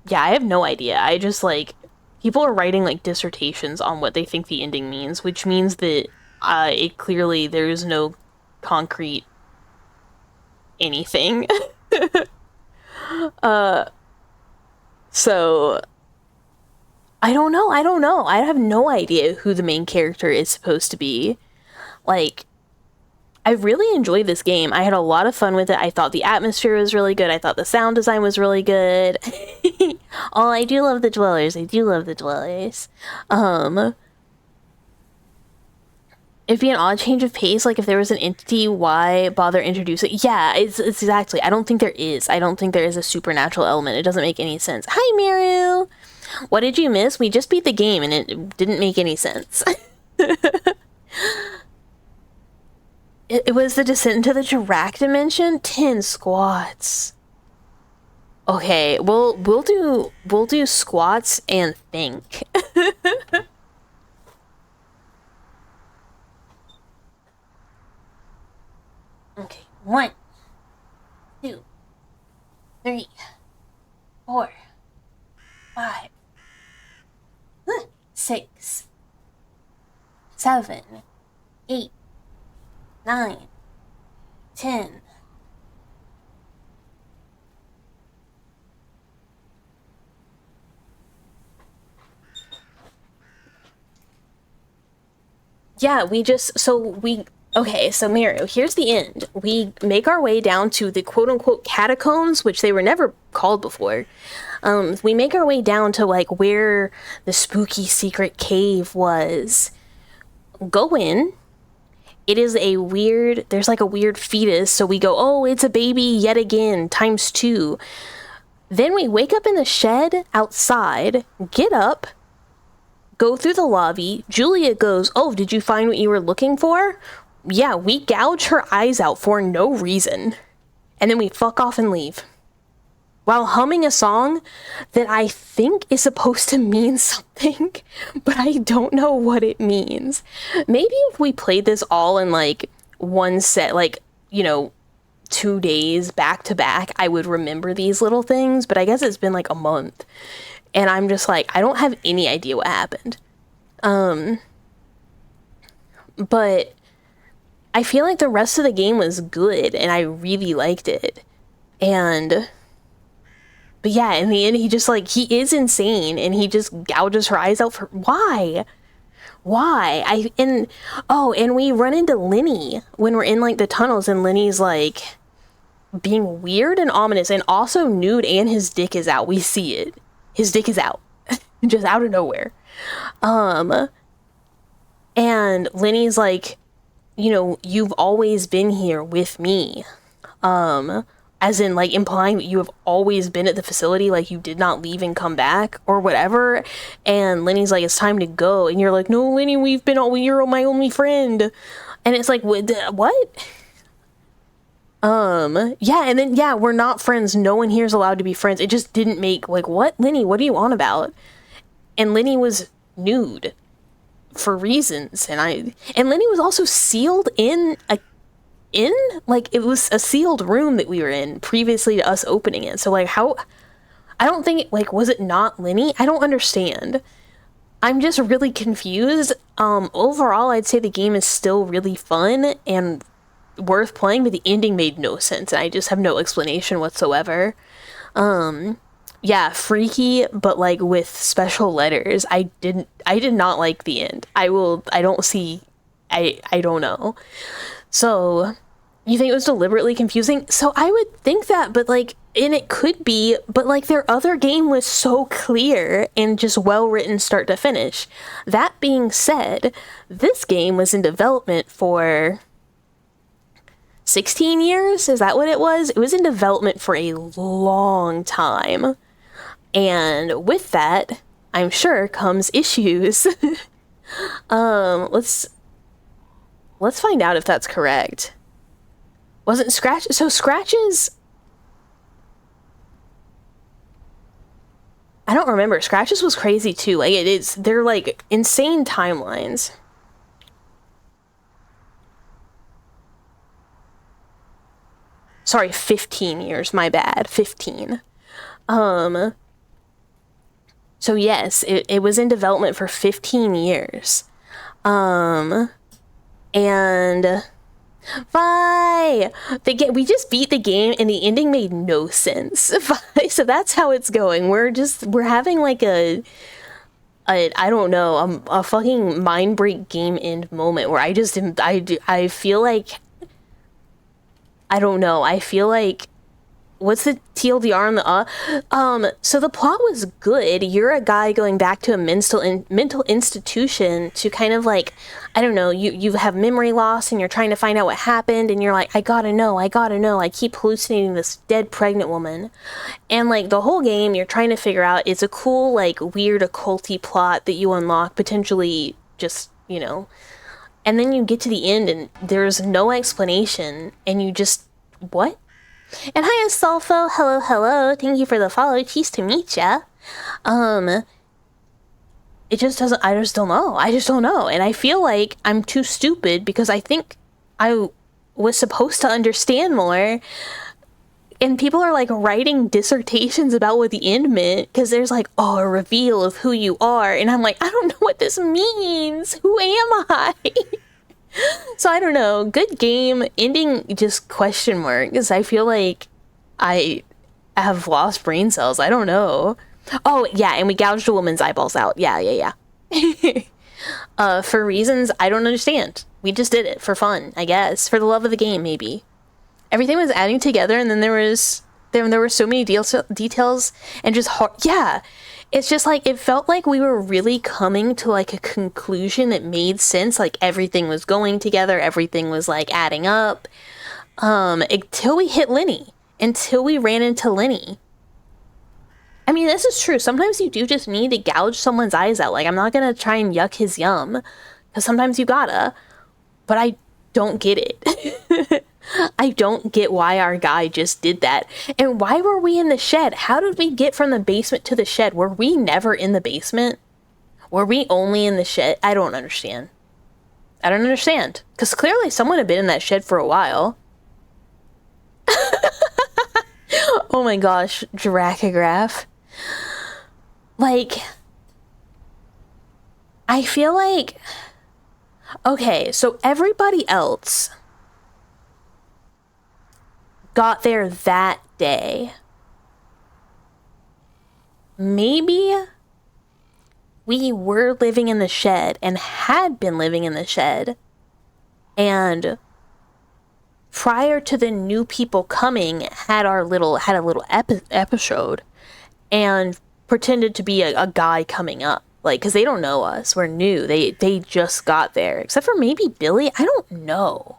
Yeah, I have no idea. I just like people are writing like dissertations on what they think the ending means, which means that it clearly there's no concrete anything. So I don't know. I have no idea who the main character is supposed to be. Like, I really enjoyed this game. I had a lot of fun with it. I thought the atmosphere was really good. I thought the sound design was really good. Oh, I do love the dwellers. It'd be an odd change of pace, like if there was an entity, why bother introducing? Yeah, it's exactly. I don't think there is. I don't think there is a supernatural element. It doesn't make any sense. Hi, Miru! What did you miss? We just beat the game and it didn't make any sense. It was the descent into the Dirac dimension? 10 squats. Okay, we'll do squats and think. Okay, 1, 2, 3, 4, 5, 6, 7, 8, 9, 10. Yeah, okay, so Miru, here's the end. We make our way down to the quote-unquote catacombs, which they were never called before. We make our way down to, like, where the spooky secret cave was. Go in. It is there's, like, a weird fetus, so we go, oh, it's a baby yet again, ×2. Then we wake up in the shed outside, get up, go through the lobby. Julia goes, oh, did you find what you were looking for? Yeah, we gouge her eyes out for no reason. And then we fuck off and leave. While humming a song that I think is supposed to mean something, but I don't know what it means. Maybe if we played this all in like one set, like, 2 days back to back, I would remember these little things, but I guess it's been like a month. And I'm just like, I don't have any idea what happened. But I feel like the rest of the game was good and I really liked it. But yeah, in the end, he just like, he is insane and he just gouges her eyes out for, why? And we run into Lenny when we're in like the tunnels and Lenny's like being weird and ominous and also nude and his dick is out. We see it. His dick is out. Just out of nowhere. And Lenny's like, you've always been here with me. as in like implying that you have always been at the facility, like you did not leave and come back or whatever. And Lenny's like, it's time to go, and you're like, no, Lenny, you're my only friend. And it's like, what? Yeah, and then yeah, we're not friends, no one here is allowed to be friends. It just didn't make, like, what, Lenny, what are you on about? And Lenny was nude for reasons, and Lenny was also sealed in like, it was a sealed room that we were in previously to us opening it. So like, how, I don't think, like, was it not Lenny? I don't understand. I'm just really confused. Overall, I'd say the game is still really fun and worth playing, but the ending made no sense, and I just have no explanation whatsoever. Yeah, freaky, but like with special letters. I did not like the end. I don't know. So, you think it was deliberately confusing? So I would think that, but like, and it could be, but like their other game was so clear and just well written start to finish. That being said, this game was in development for 16 years? Is that what it was? It was in development for a long time. And with that, I'm sure comes issues. Let's find out if that's correct. Wasn't Scratches? I don't remember. Scratches was crazy too. Like, they're like insane timelines. Sorry, 15 years, my bad. 15. So yes, it was in development for 15 years. And bye. We just beat the game and the ending made no sense. So that's how it's going. We're having like a I don't know, a fucking mind break game end moment where I feel like, I don't know, I feel like, what's the TLDR on the so the plot was good. You're a guy going back to a mental institution to kind of like, I don't know, you have memory loss and you're trying to find out what happened, and you're like, I gotta know, I keep hallucinating this dead pregnant woman. And like the whole game you're trying to figure out, it's a cool like weird occulty plot that you unlock potentially, just, you know, and then you get to the end and there's no explanation and you just, what? And hi, Astolfo. Hello. Thank you for the follow. Cheese to meet ya. It just doesn't, I just don't know. And I feel like I'm too stupid because I think I was supposed to understand more. And people are like writing dissertations about what the end meant because there's like, oh, a reveal of who you are. And I'm like, I don't know what this means. Who am I? So I don't know. Good game. Ending just question mark, because I feel like I have lost brain cells. I don't know. Oh yeah, and we gouged a woman's eyeballs out. Yeah. For reasons I don't understand. We just did it for fun, I guess. For the love of the game, maybe. Everything was adding together, and then there were so many details and just yeah. It's just like, it felt like we were really coming to like a conclusion that made sense. Like everything was going together. Everything was like adding up. Until we hit Lenny. Until we ran into Lenny. I mean, this is true. Sometimes you do just need to gouge someone's eyes out. Like, I'm not going to try and yuck his yum, because sometimes you gotta. But I don't get it. I don't get why our guy just did that. And why were we in the shed? How did we get from the basement to the shed? Were we never in the basement? Were we only in the shed? I don't understand. Because clearly someone had been in that shed for a while. Oh my gosh, Dracograph. Like, I feel like... Okay, so everybody else got there that day. Maybe we were living in the shed and had been living in the shed, and prior to the new people coming had a little episode and pretended to be a guy coming up, like, because they don't know us, we're new, they just got there, except for maybe Billy. I don't know.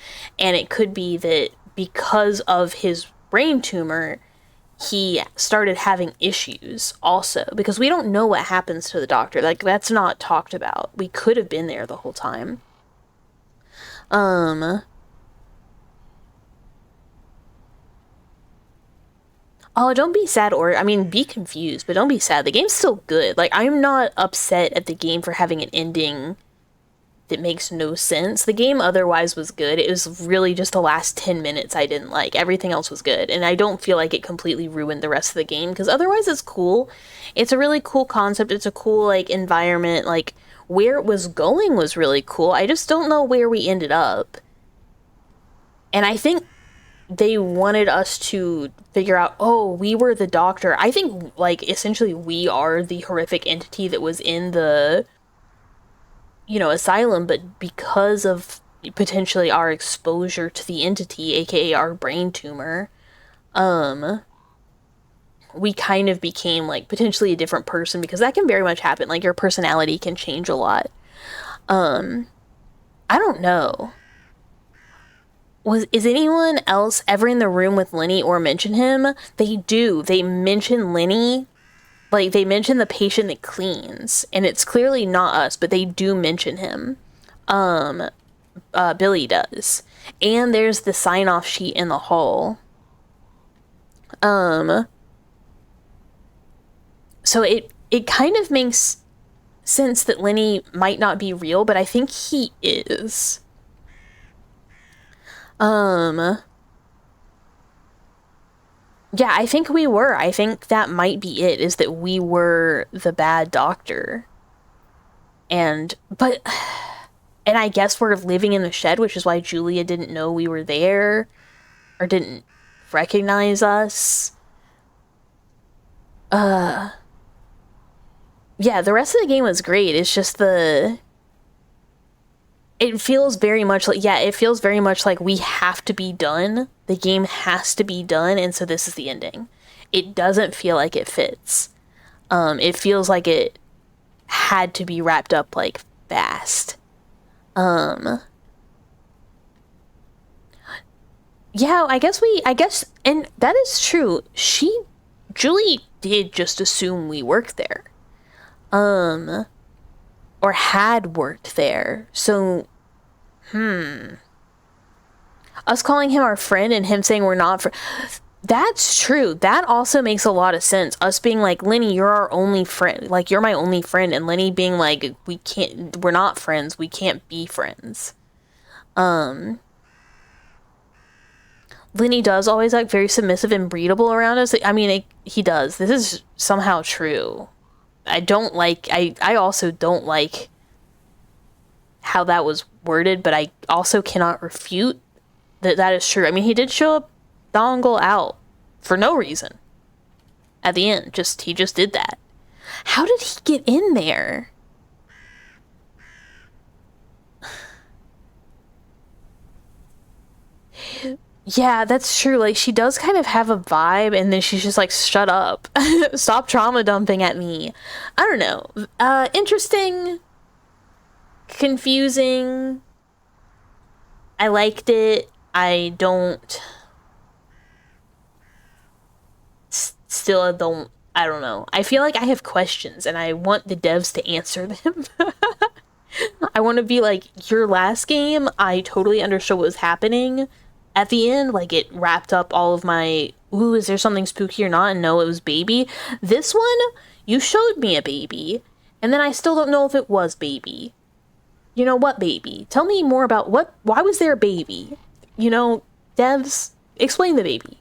And it could be that because of his brain tumor, he started having issues also, because we don't know what happens to the doctor. Like, that's not talked about. We could have been there the whole time. Oh, don't be sad, or, I mean, be confused, but don't be sad. The game's still good. Like, I'm not upset at the game for having an ending that makes no sense. The game otherwise was good. It was really just the last 10 minutes I didn't like. Everything else was good, and I don't feel like it completely ruined the rest of the game, because otherwise it's cool. It's a really cool concept. It's a cool, like, environment. Like, where it was going was really cool. I just don't know where we ended up. And I think they wanted us to figure out, oh, we were the doctor. I think, like, essentially we are the horrific entity that was in the, you know, asylum, but because of potentially our exposure to the entity, aka our brain tumor, we kind of became, like, potentially a different person, because that can very much happen. Like, your personality can change a lot. I don't know. Is anyone else ever in the room with Lenny or mention him? They do. They mention Lenny. Like, they mention the patient that cleans. And it's clearly not us, but they do mention him. Billy does. And there's the sign-off sheet in the hall. So it kind of makes sense that Lenny might not be real, but I think he is. Yeah, I think we were. I think that might be it, is that we were the bad doctor. And I guess we're living in the shed, which is why Julia didn't know we were there, or didn't recognize us. Yeah, the rest of the game was great. It's just it feels very much like, it feels very much like we have to be done. The game has to be done, and so this is the ending. It doesn't feel like it fits. It feels like it had to be wrapped up, like, fast. Yeah, I guess, and that is true. Julie did just assume we worked there. Or had worked there. So, us calling him our friend and him saying we're not that's true. That also makes a lot of sense. Us being like, Lenny, you're our only friend. Like, you're my only friend. And Lenny being like, we're not friends. We can't be friends. Lenny does always act very submissive and breedable around us. I mean, he does. This is somehow true. I also don't like how that was worded, but I also cannot refute that is true. I mean, he did show up dongle out for no reason at the end. He just did that. How did he get in there? Yeah, that's true. Like, she does kind of have a vibe, and then she's just like, shut up. Stop trauma dumping at me. I don't know. Interesting. Confusing. I liked it. I don't... Still don't... I don't know. I feel like I have questions, and I want the devs to answer them. I want to be like, your last game, I totally understood what was happening. At the end, like, it wrapped up all of my, ooh, is there something spooky or not? And no, it was baby. This one, you showed me a baby, and then I still don't know if it was baby. You know, what baby? Tell me more about why was there a baby? You know, devs, explain the baby.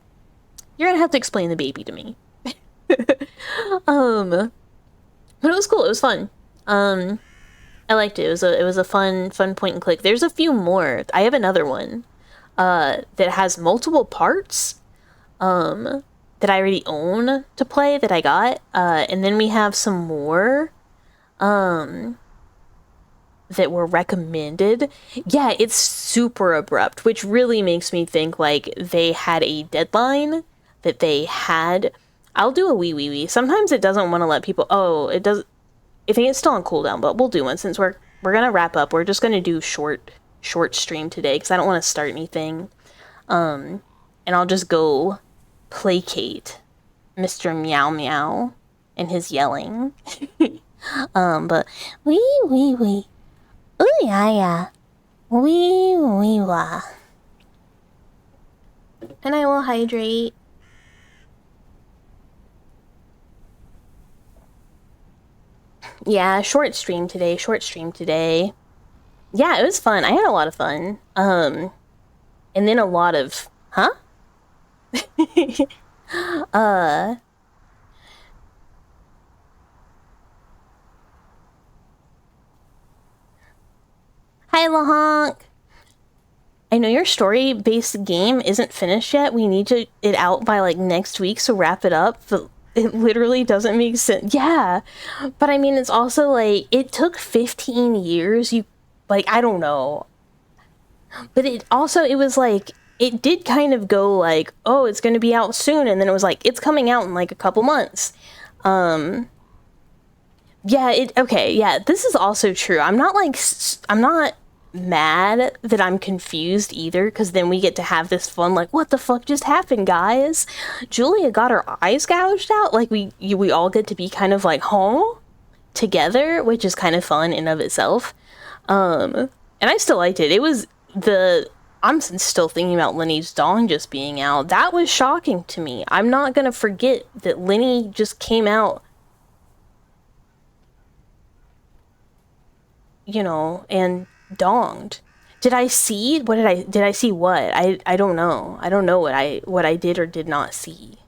You're gonna have to explain the baby to me. But it was cool. It was fun. I liked it. It was a fun point and click. There's a few more. I have another one that has multiple parts that I already own to play that I got. And then we have some more that were recommended. Yeah, it's super abrupt, which really makes me think like they had a deadline that they had. I'll do a wee. Sometimes it doesn't want to let people. Oh, it does. I think it's still on cooldown, but we'll do one since we're gonna wrap up. We're just gonna do short short stream today because I don't want to start anything. And I'll just go placate Mr. Meow Meow and his yelling. But wee wee wee. Ooh yeah yeah. Wee wee wah. And I will hydrate. Yeah, short stream today. Yeah, it was fun. I had a lot of fun. And then a lot of, huh? Hi, Lahonk. I know your story-based game isn't finished yet. We need it out by like next week, so wrap it up. But it literally doesn't make sense. Yeah, but I mean, it's also like it took 15 years. I don't know. But it was like it did kind of go like, oh, it's going to be out soon, and then it was like it's coming out in like a couple months. Yeah, this is also true. I'm not mad that I'm confused either, because then we get to have this fun like, what the fuck just happened, guys? Julia got her eyes gouged out. Like we all get to be kind of like together, which is kind of fun in of itself. And I still liked it. I'm still thinking about Lenny's dong just being out. That was shocking to me. I'm not gonna forget that Lenny just came out, and donged. Did I see what? I don't know. I don't know what I did or did not see.